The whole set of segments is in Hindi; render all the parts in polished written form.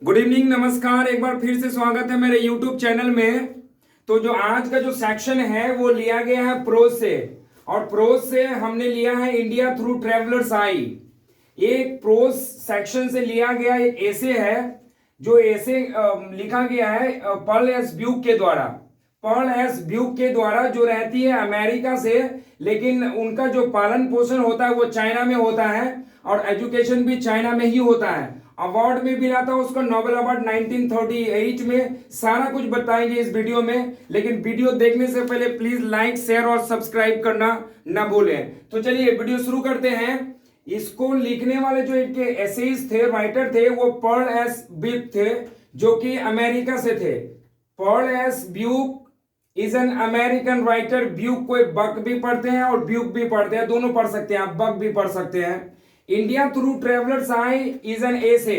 गुड इवनिंग, नमस्कार। एक बार फिर से स्वागत है मेरे यूट्यूब चैनल में। तो जो आज का जो सेक्शन है वो लिया गया है प्रोज से, और प्रोज से हमने लिया है इंडिया थ्रू ट्रेवलर्स आई। एक प्रोज सेक्शन से लिया गया एक ऐसे है, जो ऐसे लिखा गया है पर्ल एस ब्यूक के द्वारा। पर्ल एस ब्यूक के द्वारा, जो रहती है अमेरिका से, लेकिन उनका जो पालन पोषण होता है वो चाइना में होता है और एजुकेशन भी चाइना में ही होता है। अवार्ड में मिला था उसको नोबेल अवार्ड 1938 में। सारा कुछ बताएंगे इस वीडियो में, लेकिन वीडियो देखने से पहले प्लीज लाइक, शेयर और सब्सक्राइब करना ना भूलें। तो चलिए वीडियो शुरू करते हैं। इसको लिखने वाले जो इनके एसेइस्ट थे, राइटर थे, वो पर्ल एस ब्यूक थे, जो कि अमेरिका से थे। Pearl S Buck is an American writer. Buck को बक भी पढ़ते हैं और ब्यूक भी पढ़ते हैं, दोनों पढ़ सकते हैं, आप बक भी पढ़ सकते हैं। India through travellers eye is an essay.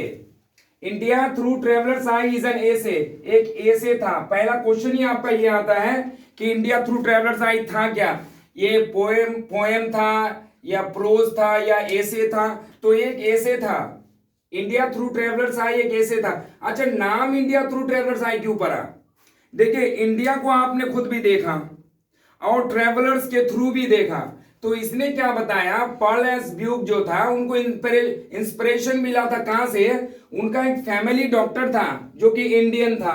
India through travellers eye is an एसे, एक एसे था। पहला क्वेश्चन ही आपका ये आता है कि इंडिया थ्रू ट्रेवलर्स आई था क्या? ये पोएम था या प्रोज था या एसे था? तो एक एसे था। इंडिया थ्रू ट्रेवलर्स आई एक एसे था। अच्छा, नाम इंडिया थ्रू ट्रेवलर्स आई क्यों पड़ा? देखिए, इंडिया को आपने खुद भी देखा और ट्रेवलर्स के थ्रू भी देखा। तो इसने क्या बताया, पर्ल एस ब्यूक जो था, उनको इंस्पिरेशन मिला था कहां से? उनका एक फैमिली डॉक्टर था जो कि इंडियन था,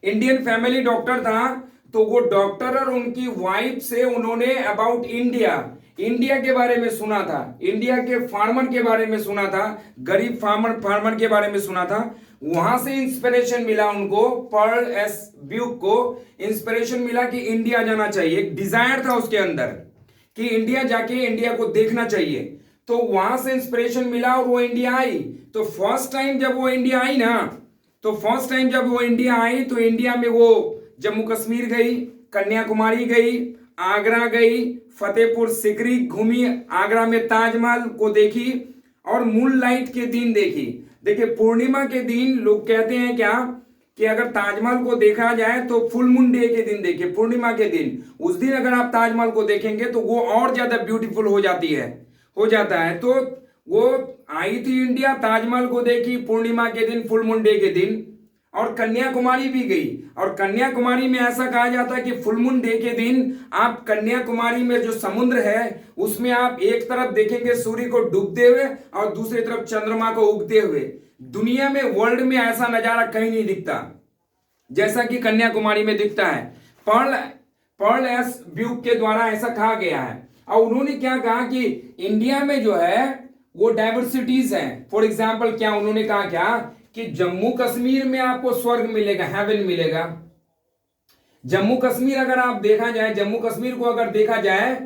इंडियन फैमिली डॉक्टर था। तो वो डॉक्टर और उनकी वाइफ से उन्होंने अबाउट इंडिया के बारे में सुना था, इंडिया के फार्मर के बारे में सुना था, गरीब फार्मर के बारे में सुना था। वहां से इंस्पिरेशन मिला उनको, पर्ल एस ब्यूक को इंस्पिरेशन मिला कि इंडिया जाना चाहिए। एक डिजायर था उसके अंदर कि इंडिया जाके इंडिया को देखना चाहिए। तो वहां से इंस्पिरेशन मिला और वो इंडिया आई। तो फर्स्ट टाइम जब वो इंडिया आई ना, तो इंडिया में वो जम्मू कश्मीर गई, कन्याकुमारी गई, आगरा गई, फतेहपुर सिकरी घूमी, आगरा में ताजमहल को देखी और मून लाइट के दिन देखी। देखिए, पूर्णिमा के दिन लोग कहते हैं क्या कि अगर ताजमहल को देखा जाए तो फुल मून डे के दिन देखिए, पूर्णिमा के दिन, उस दिन अगर आप ताजमहल को देखेंगे तो वो और ज्यादा ब्यूटीफुल हो जाता है। तो वो आई थी इंडिया, ताजमहल को देखी पूर्णिमा के दिन, फुल मून डे के दिन, और कन्याकुमारी भी गई। और कन्याकुमारी में ऐसा कहा जाता है कि फुल मून डे के दिन आप कन्याकुमारी में जो समुद्र है उसमें आप एक तरफ देखेंगे सूर्य को डूबते हुए और दूसरी तरफ चंद्रमा को उगते हुए। दुनिया में, वर्ल्ड में ऐसा नजारा कहीं नहीं दिखता जैसा कि कन्याकुमारी में दिखता है। पर्ल एस ब्यूक के द्वारा ऐसा कहा गया है। और उन्होंने क्या कहा कि इंडिया में जो है वो डाइवर्सिटीज है। फॉर एग्जाम्पल, क्या उन्होंने कहा क्या कि जम्मू कश्मीर में आपको स्वर्ग मिलेगा, हेवन मिलेगा। जम्मू कश्मीर अगर आप देखा जाए, जम्मू कश्मीर को अगर देखा जाए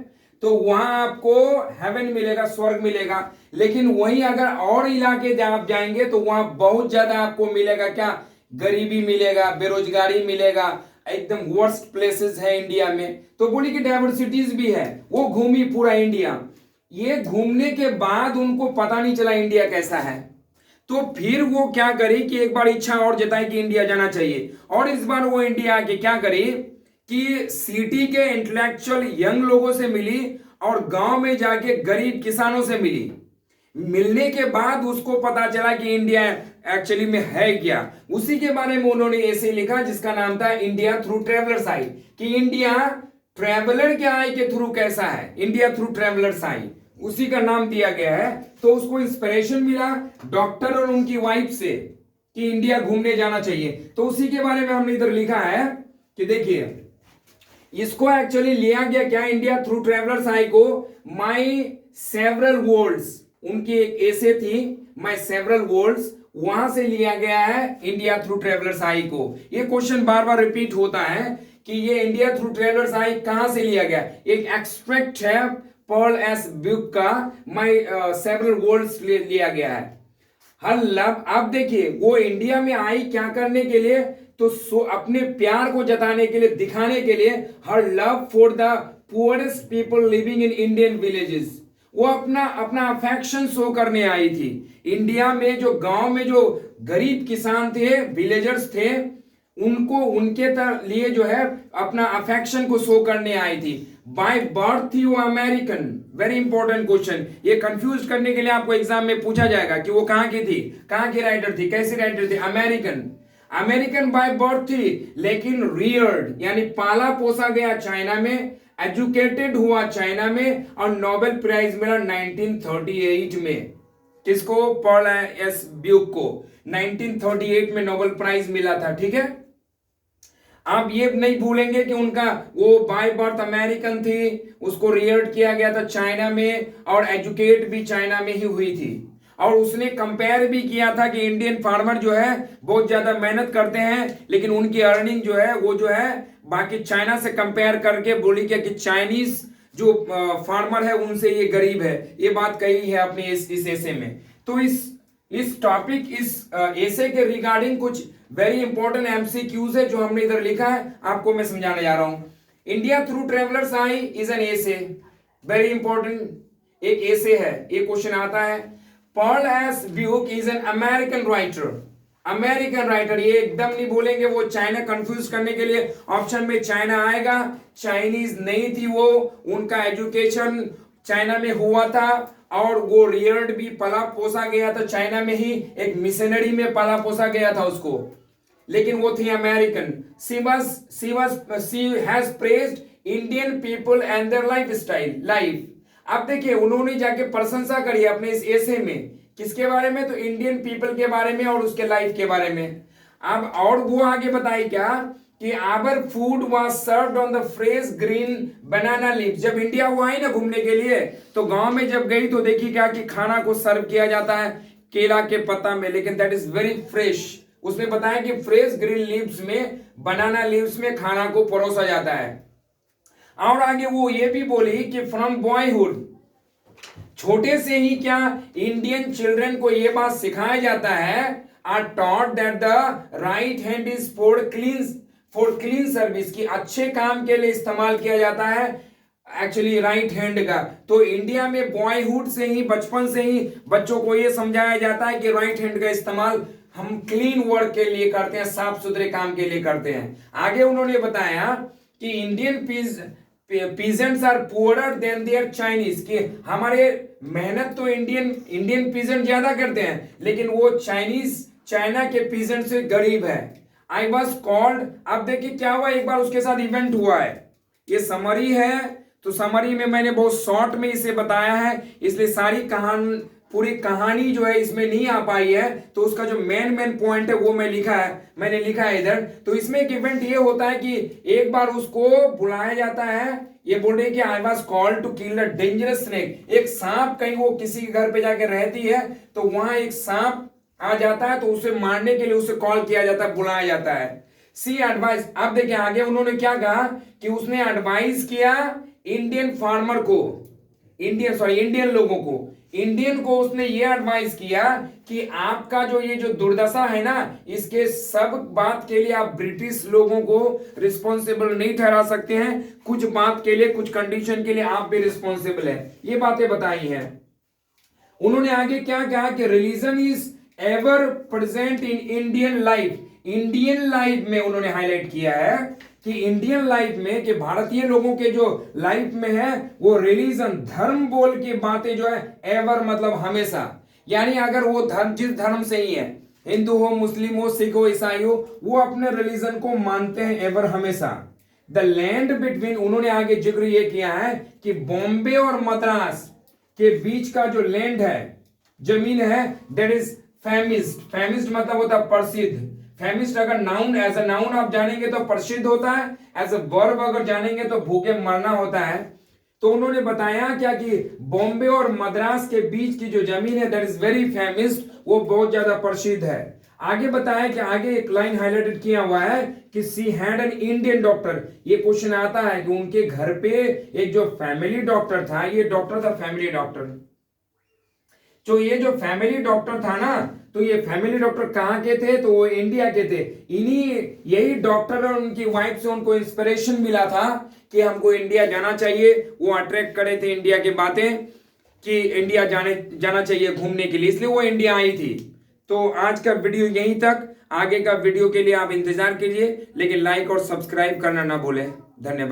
तो वहां आपको हेवन मिलेगा, स्वर्ग मिलेगा। लेकिन वहीं अगर और इलाके आप जाएंगे तो वहां बहुत ज्यादा आपको मिलेगा क्या? गरीबी मिलेगा, बेरोजगारी मिलेगा, एकदम वर्स्ट प्लेसेस है इंडिया में। तो बोली कि डाइवर्सिटीज भी है। वो घूमी पूरा इंडिया। ये घूमने के बाद उनको पता नहीं चला इंडिया कैसा है। तो फिर वो क्या करी कि एक बार इच्छा और जताई कि इंडिया जाना चाहिए। और इस बार वो इंडिया आके क्या करी कि सिटी के इंटेलेक्चुअल यंग लोगों से मिली और गांव में जाके गरीब किसानों से मिली। मिलने के बाद उसको पता चला कि इंडिया एक्चुअली में है क्या। उसी के बारे में उन्होंने ऐसे लिखा जिसका नाम था इंडिया थ्रू ट्रेवलर्स आई, कि इंडिया ट्रेवलर के आई के थ्रू कैसा है, इंडिया थ्रू ट्रेवलर्स आई, उसी का नाम दिया गया है। तो उसको इंस्पिरेशन मिला डॉक्टर और उनकी वाइफ से कि इंडिया घूमने जाना चाहिए। तो उसी के बारे में हमने इधर लिखा है कि देखिए, इसको एक्चुअली लिया गया क्या, इंडिया थ्रू ट्रेवलर्स आई को माई सेवरल वर्ल्ड्स, उनकी एक ऐसे थी माई सेवरल वर्ल्ड्स, वहां से लिया गया है इंडिया थ्रू ट्रेवलर्स आई को। ये क्वेश्चन बार बार रिपीट होता है कि ये इंडिया थ्रू ट्रेवलर्स आई कहां से लिया गया। एक एक्सट्रैक्ट है पर्ल एस ब्यूक का, माई सेवरल वर्ल्ड्स लिया गया है। हर लव, आप देखिए वो इंडिया में आई क्या करने के लिए, तो अपने प्यार को जताने के लिए, दिखाने के लिए, हर love for the poorest people living in Indian villages. वो अपना अफेक्शन शो करने आई थी। इंडिया में जो गांव में जो गरीब किसान थे, विलेजर्स थे, उनको उनके लिए जो है अपना अफेक्शन को शो करने आई थी। बाय बर्थ थी वो अमेरिकन। वेरी इंपॉर्टेंट क्वेश्चन, ये कंफ्यूज करने के लिए आपको एग्जाम में पूछा जाएगा कि वो कहां की थी, कहां की राइटर थी, कैसी राइटर थी, अमेरिकन। अमेरिकन बाय बर्थ थी, लेकिन रियर्ड यानी पाला पोसा गया चाइना में, एजुकेटेड हुआ चाइना में, और नोबेल प्राइज मिला 1938 में। किसको? पॉल एस ब्यूक को 1938 में नोबेल प्राइज मिला था। ठीक है, आप ये नहीं भूलेंगे कि उनका वो बाय बर्थ अमेरिकन थी, उसको रियर्ड किया गया था चाइना में, और एजुकेट भी चाइना में ही हुई थी। और उसने कंपेयर भी किया था कि इंडियन फार्मर जो है बहुत ज्यादा मेहनत करते हैं, लेकिन उनकी अर्निंग जो है वो जो है बाकी चाइना से कंपेयर करके बोली क्या कि चाइनीज जो फार्मर है उनसे ये गरीब है। ये बात कही है अपने इस एसे में। तो इस टॉपिक, इस एसे के रिगार्डिंग कुछ वेरी इंपॉर्टेंट एमसीक्यूज है जो हमने इधर लिखा है, आपको मैं समझाने जा रहा हूं। India through travellers eye is an essay, very important एक एसे है, ये क्वेश्चन आता है। Paul S Buck is an American writer, American writer, ये एकदम नहीं बोलेंगे, वो चाइना कंफ्यूज करने के लिए ऑप्शन में चाइना आएगा। चाइनीज नहीं थी वो, उनका एजुकेशन चाइना में हुआ था, और वो रियर्ड भी, पला पोसा गया था चाइना में ही, एक मिशनरी में पला पोसा गया था उसको, लेकिन वो थी American. She has praised Indian people and their life. अब देखिए उन्होंने जाके प्रशंसा करी अपने इस एसे में, किसके बारे में? तो इंडियन पीपल के बारे में और उसके लाइफ के बारे में। अब और वो आगे बताई क्या कि our food was served on the fresh green banana leaf. जब इंडिया वो आई ना घूमने के लिए, तो गांव में जब गई तो देखी क्या कि खाना को सर्व किया जाता है केला के पत्ता में, लेकिन दैट इज वेरी फ्रेश। उसने बताया कि फ्रेश ग्रीन लीव्स में, बनाना लीव्स में खाना को परोसा जाता है। और आगे वो ये भी बोली कि फ्रॉम बॉयहुड, छोटे से ही क्या इंडियन चिल्ड्रन को ये बात सिखाया जाता है, are taught that the right hand is for clean service, की अच्छे काम के लिए इस्तेमाल किया जाता है एक्चुअली राइट हैंड का। तो इंडिया में बॉयहुड से ही, बचपन से ही बच्चों को यह समझाया जाता है कि राइट हैंड का इस्तेमाल हम क्लीन वर्क के लिए करते हैं, साफ सुथरे काम के लिए करते हैं। आगे उन्होंने बताया कि Indian peasants are poorer than their Chinese, कि हमारे मेहनत तो इंडियन पीजेंट ज्यादा करते हैं, लेकिन वो चाइना के पीजेंट से गरीब है। आई वॉज कॉल्ड, अब देखिए क्या हुआ, एक बार उसके साथ इवेंट हुआ है, ये समरी है, तो समरी में मैंने बहुत शॉर्ट में इसे बताया है, इसलिए सारी पूरी कहानी जो है इसमें नहीं आ पाई है, तो उसका जो मेन पॉइंट है वो मैंने लिखा है इधर। तो इसमें एक इवेंट ये होता है कि एक बार उसको बुलाया जाता है, ये बोल रहे कि I was called to kill the dangerous snake. एक सांप, कहीं वो किसी के घर पे जाके रहती है, तो वहां एक सांप आ जाता है, तो उसे मारने के लिए उसे कॉल किया जाता है, बुलाया जाता है। सी एडवाइस, अब देखिए आगे उन्होंने क्या कहा कि उसने एडवाइस किया इंडियन फार्मर को, इंडियन लोगों को, इंडियन को उसने ये एडवाइस किया कि आपका ये जो दुर्दशा है ना, इसके सब बात के लिए आप ब्रिटिश लोगों को रिस्पॉन्सिबल नहीं ठहरा सकते हैं, कुछ बात के लिए, कुछ कंडीशन के लिए आप भी रिस्पॉन्सिबल है, ये बातें बताई हैं। उन्होंने आगे क्या कहा कि religion is ever present in Indian life. Indian life में उन्होंने हाईलाइट किया है कि इंडियन लाइफ में, कि भारतीय लोगों के जो लाइफ में है, वो रिलीजन, धर्म बोल की बातें जो है एवर मतलब हमेशा, यानी अगर वो धर्म जिस धर्म से ही है, हिंदू हो, मुस्लिम हो, सिख हो, ईसाई हो, वो अपने रिलीजन को मानते हैं एवर हमेशा। द लैंड बिटवीन, उन्होंने आगे जिक्र ये किया है कि बॉम्बे और मद्रास के बीच का जो लैंड है, जमीन है, दैट इज फेमिस्ड। फेमिस्ड मतलब होता है प्रसिद्ध। फेमिस्ट अगर नाउन, एज अ नाउन आप जानेंगे तो प्रसिद्ध होता है, एज अ वर्ब अगर जानेंगे तो भूखे मरना होता है। तो उन्होंने बताया क्या कि बॉम्बे और मद्रास के बीच की जो जमीन है, दैट इज वेरी फेमिस्ड, वो बहुत ज्यादा प्रसिद्ध है। आगे बताया कि आगे एक लाइन हाईलाइटेड किया हुआ है कि she had an Indian doctor. ये क्वेश्चन आता है कि उनके घर पे एक जो फैमिली डॉक्टर था, ये डॉक्टर था फैमिली डॉक्टर। तो ये जो फैमिली डॉक्टर था ना, तो ये फैमिली डॉक्टर कहाँ के थे, तो वो इंडिया के थे। यही डॉक्टर और उनकी वाइफ से उनको इंस्पिरेशन मिला था कि हमको इंडिया जाना चाहिए। वो अट्रैक्ट करे थे इंडिया की बातें कि इंडिया जाना चाहिए घूमने के लिए, इसलिए वो इंडिया आई थी। तो आज का वीडियो यहीं तक, आगे का वीडियो के लिए आप इंतजार कीजिए, लेकिन लाइक और सब्सक्राइब करना ना भूलें। धन्यवाद।